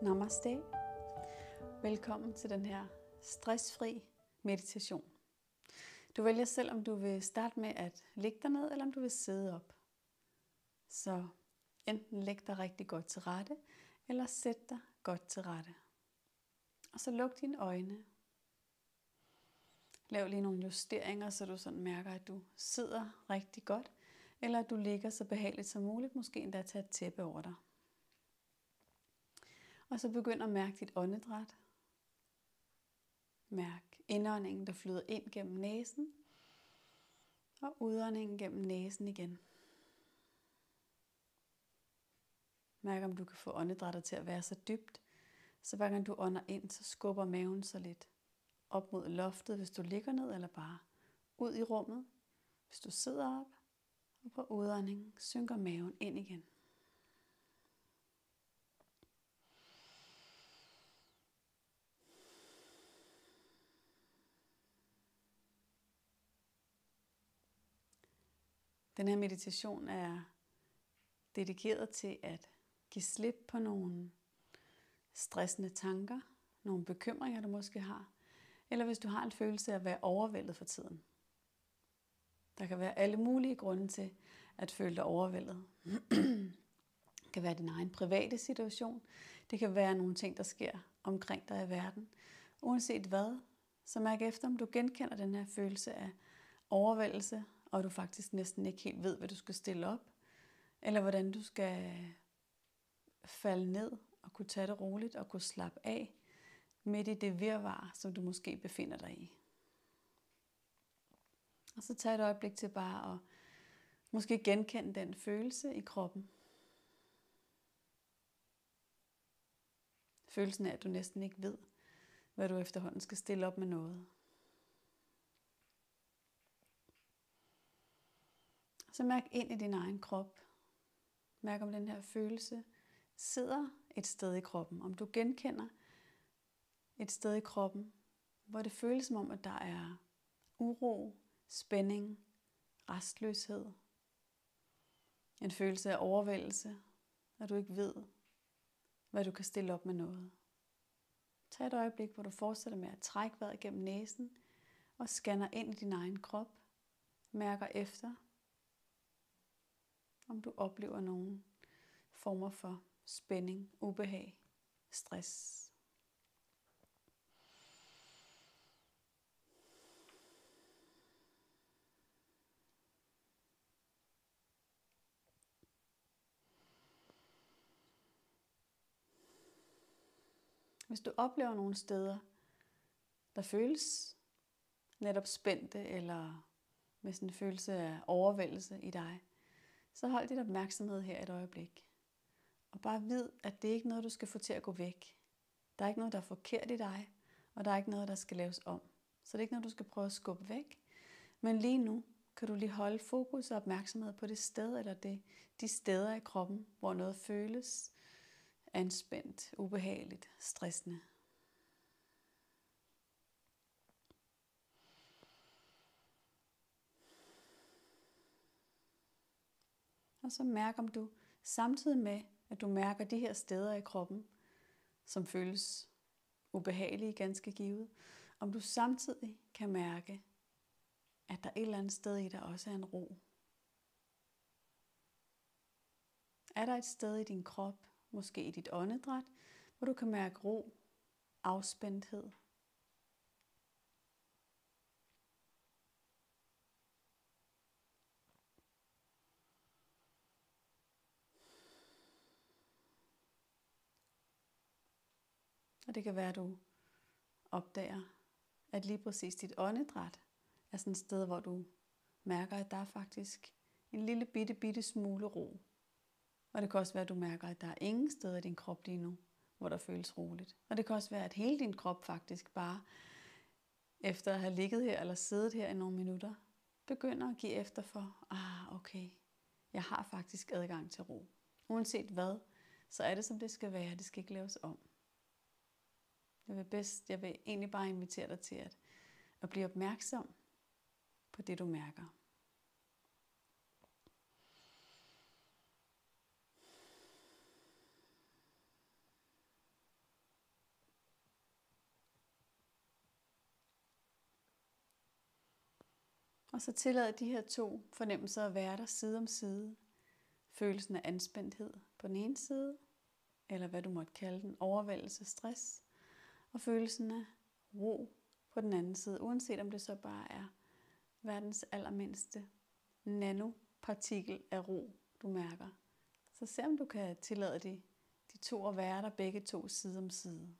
Namaste. Velkommen til den her stressfri meditation. Du vælger selv, om du vil starte med at ligge dig ned, eller om du vil sidde op. Så enten læg dig rigtig godt til rette, eller sæt dig godt til rette. Og så luk dine øjne. Lav lige nogle justeringer, så du sådan mærker, at du sidder rigtig godt, eller at du ligger så behageligt som muligt, måske endda tage et tæppe over dig. Og så begynd at mærke dit åndedræt. Mærk indåndingen, der flyder ind gennem næsen, og udåndingen gennem næsen igen. Mærk, om du kan få åndedrættet til at være så dybt, så hver gang du ånder ind, så skubber maven så lidt op mod loftet, hvis du ligger ned, eller bare ud i rummet, hvis du sidder op. Og på udåndingen synker maven ind igen. Den her meditation er dedikeret til at give slip på nogle stressende tanker, nogle bekymringer, du måske har, eller hvis du har en følelse af at være overvældet for tiden. Der kan være alle mulige grunde til at føle dig overvældet. Det kan være din egen private situation. Det kan være nogle ting, der sker omkring dig i verden. Uanset hvad, så mærk efter, om du genkender den her følelse af overvældelse, og du faktisk næsten ikke helt ved, hvad du skal stille op, eller hvordan du skal falde ned og kunne tage det roligt og kunne slappe af midt i det virvar, som du måske befinder dig i. Og så tag et øjeblik til bare at måske genkende den følelse i kroppen. Følelsen af, at du næsten ikke ved, hvad du efterhånden skal stille op med noget. Så mærk ind i din egen krop. Mærk, om den her følelse sidder et sted i kroppen. Om du genkender et sted i kroppen, hvor det føles som om, at der er uro, spænding, restløshed. En følelse af overvældelse, at du ikke ved, hvad du kan stille op med noget. Tag et øjeblik, hvor du fortsætter med at trække vejret gennem næsen og scanner ind i din egen krop. Mærker efter, om du oplever nogle former for spænding, ubehag, stress. Hvis du oplever nogle steder, der føles netop spændte, eller med sådan en følelse af overvældelse i dig, så hold dit opmærksomhed her et øjeblik. Og bare vid, at det ikke er noget, du skal få til at gå væk. Der er ikke noget, der er forkert i dig, og der er ikke noget, der skal laves om. Så det er ikke noget, du skal prøve at skubbe væk. Men lige nu kan du lige holde fokus og opmærksomhed på det sted, eller de steder i kroppen, hvor noget føles anspændt, ubehageligt, stressende. Og så mærk, om du samtidig med, at du mærker de her steder i kroppen, som føles ubehagelige, ganske givet, om du samtidig kan mærke, at der et eller andet sted i dig også er en ro. Er der et sted i din krop, måske i dit åndedræt, hvor du kan mærke ro, afspændthed? Og det kan være, at du opdager, at lige præcis dit åndedræt er sådan et sted, hvor du mærker, at der er faktisk en lille bitte smule ro. Og det kan også være, at du mærker, at der er ingen steder i din krop lige nu, hvor der føles roligt. Og det kan også være, at hele din krop faktisk bare, efter at have ligget her eller siddet her i nogle minutter, begynder at give efter for, okay, jeg har faktisk adgang til ro. Uanset hvad, så er det som det skal være, det skal ikke laves om. Jeg vil egentlig bare invitere dig til at blive opmærksom på det, du mærker. Og så tillad de her to fornemmelser at være der side om side. Følelsen af anspændthed på den ene side, eller hvad du måtte kalde den, overvældelse, stress, og følelsen af ro på den anden side, uanset om det så bare er verdens allermindste nanopartikel af ro, du mærker. Så se om du kan tillade de to at være der, begge to side om side.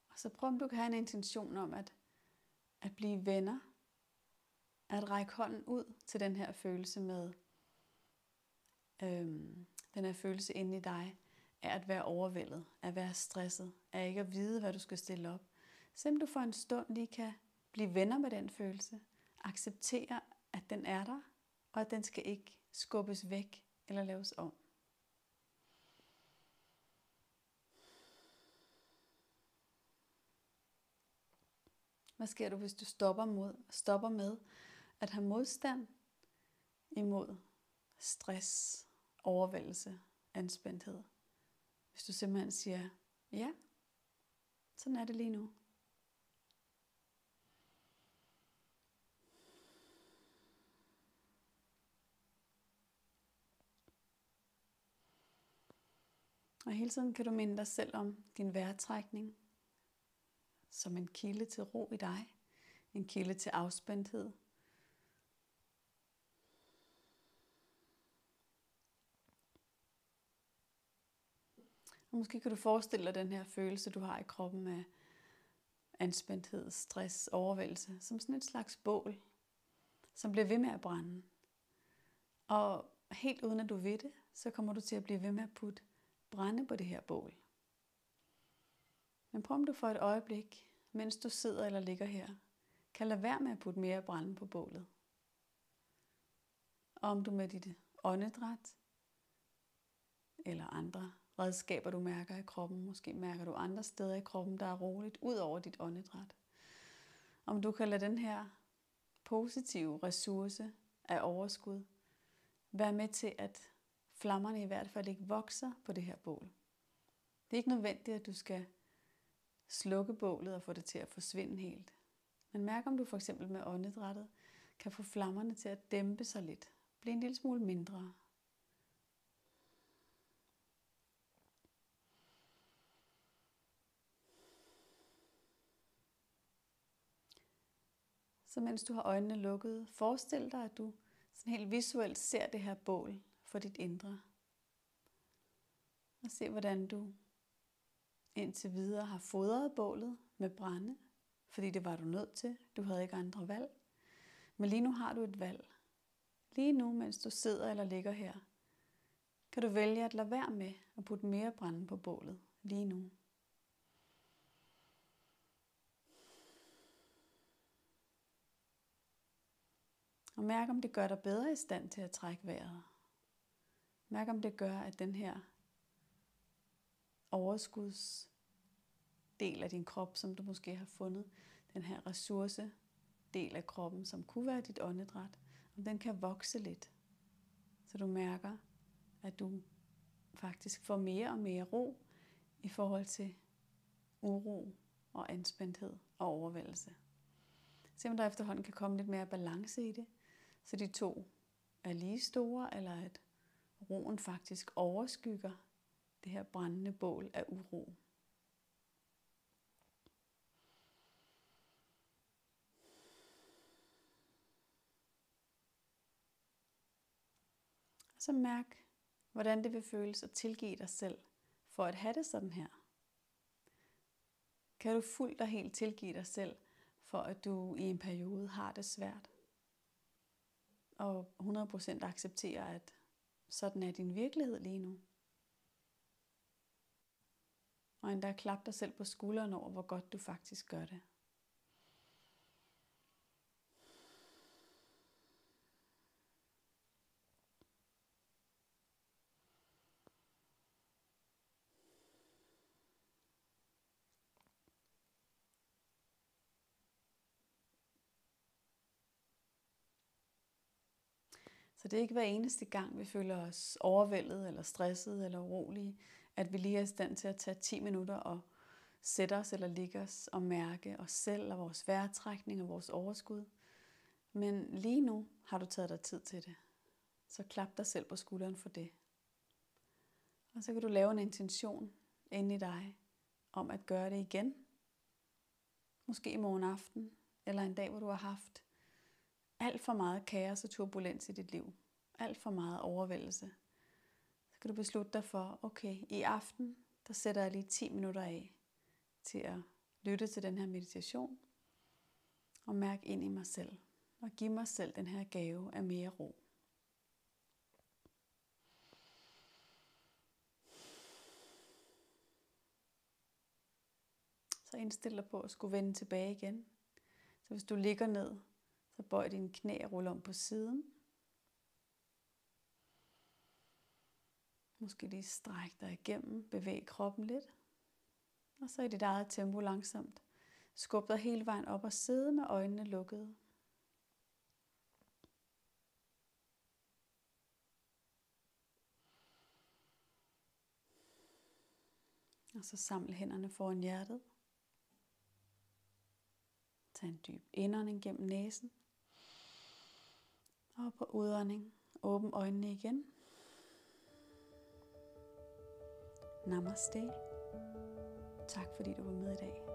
Og så prøv om du kan have en intention om at blive venner, at række hånden ud til den her følelse med, den her følelse inde i dig, af at være overvældet, at være stresset, af ikke at vide, hvad du skal stille op. Så du for en stund lige kan blive venner med den følelse, acceptere, at den er der, og at den skal ikke skubbes væk eller laves om. Hvad sker der, hvis du stopper med at have modstand imod stress, overvældelse, anspændthed? Hvis du simpelthen siger, ja, sådan er det lige nu. Og hele tiden kan du minde dig selv om din vejrtrækning som en kilde til ro i dig, en kilde til afspændthed. Og måske kan du forestille dig den her følelse, du har i kroppen af anspændthed, stress, overvældelse, som sådan et slags bål, som bliver ved med at brænde. Og helt uden at du ved det, så kommer du til at blive ved med at putte brænde på det her bål. Men prøv om du for et øjeblik, mens du sidder eller ligger her, kan lade være med at putte mere brænde på bålet. Og om du med dit åndedræt eller andre redskaber, du mærker i kroppen, måske mærker du andre steder i kroppen, der er roligt, ud over dit åndedræt. Om du kan lade den her positive ressource af overskud være med til, at flammerne i hvert fald ikke vokser på det her bål. Det er ikke nødvendigt, at du skal slukke bålet og få det til at forsvinde helt. Men mærk, om du for eksempel med åndedrættet kan få flammerne til at dæmpe sig lidt. Blive en lille smule mindre. Så mens du har øjnene lukket, forestil dig, at du sådan helt visuelt ser det her bål for dit indre. Og se, hvordan du indtil videre har fodret bålet med brænde, fordi det var du nødt til. Du havde ikke andre valg. Men lige nu har du et valg. Lige nu, mens du sidder eller ligger her, kan du vælge at lade være med at putte mere brænde på bålet lige nu. Og mærk, om det gør dig bedre i stand til at trække vejret. Mærk, om det gør, at den her overskudsdel af din krop, som du måske har fundet, den her ressourcedel af kroppen, som kunne være dit åndedræt, om den kan vokse lidt. Så du mærker, at du faktisk får mere og mere ro i forhold til uro og anspændthed og overvældelse. Se om der efterhånden kan komme lidt mere balance i det, så de to er lige store, eller at roen faktisk overskygger det her brændende bål af uro. Og så mærk, hvordan det vil føles at tilgive dig selv for at have det sådan her. Kan du fuldt og helt tilgive dig selv for at du i en periode har det svært? Og 100% acceptere, at sådan er din virkelighed lige nu. Og endda klap dig selv på skulderen over, hvor godt du faktisk gør det. Så det er ikke hver eneste gang, vi føler os overvældet, eller stresset, eller urolige, at vi lige er i stand til at tage 10 minutter og sætte os eller ligge os og mærke os selv og vores vejrtrækning og vores overskud. Men lige nu har du taget dig tid til det. Så klap dig selv på skulderen for det. Og så kan du lave en intention inde i dig om at gøre det igen. Måske i morgen aften, eller en dag, hvor du har haft alt for meget kaos og turbulens i dit liv. Alt for meget overvældelse. Så kan du beslutte dig for, okay, i aften, der sætter jeg lige 10 minutter af til at lytte til den her meditation. Og mærke ind i mig selv. Og give mig selv den her gave af mere ro. Så indstil dig på at skulle vende tilbage igen. Så hvis du ligger ned, så bøj dine knæ og rull om på siden. Måske lige stræk dig igennem, bevæg kroppen lidt. Og så i dit eget tempo langsomt. Skub dig hele vejen op og sidde med øjnene lukkede. Og så samle hænderne foran hjertet. Tag en dyb indånding gennem næsen. Og på udånding, åbn øjnene igen. Namaste. Tak fordi du var med i dag.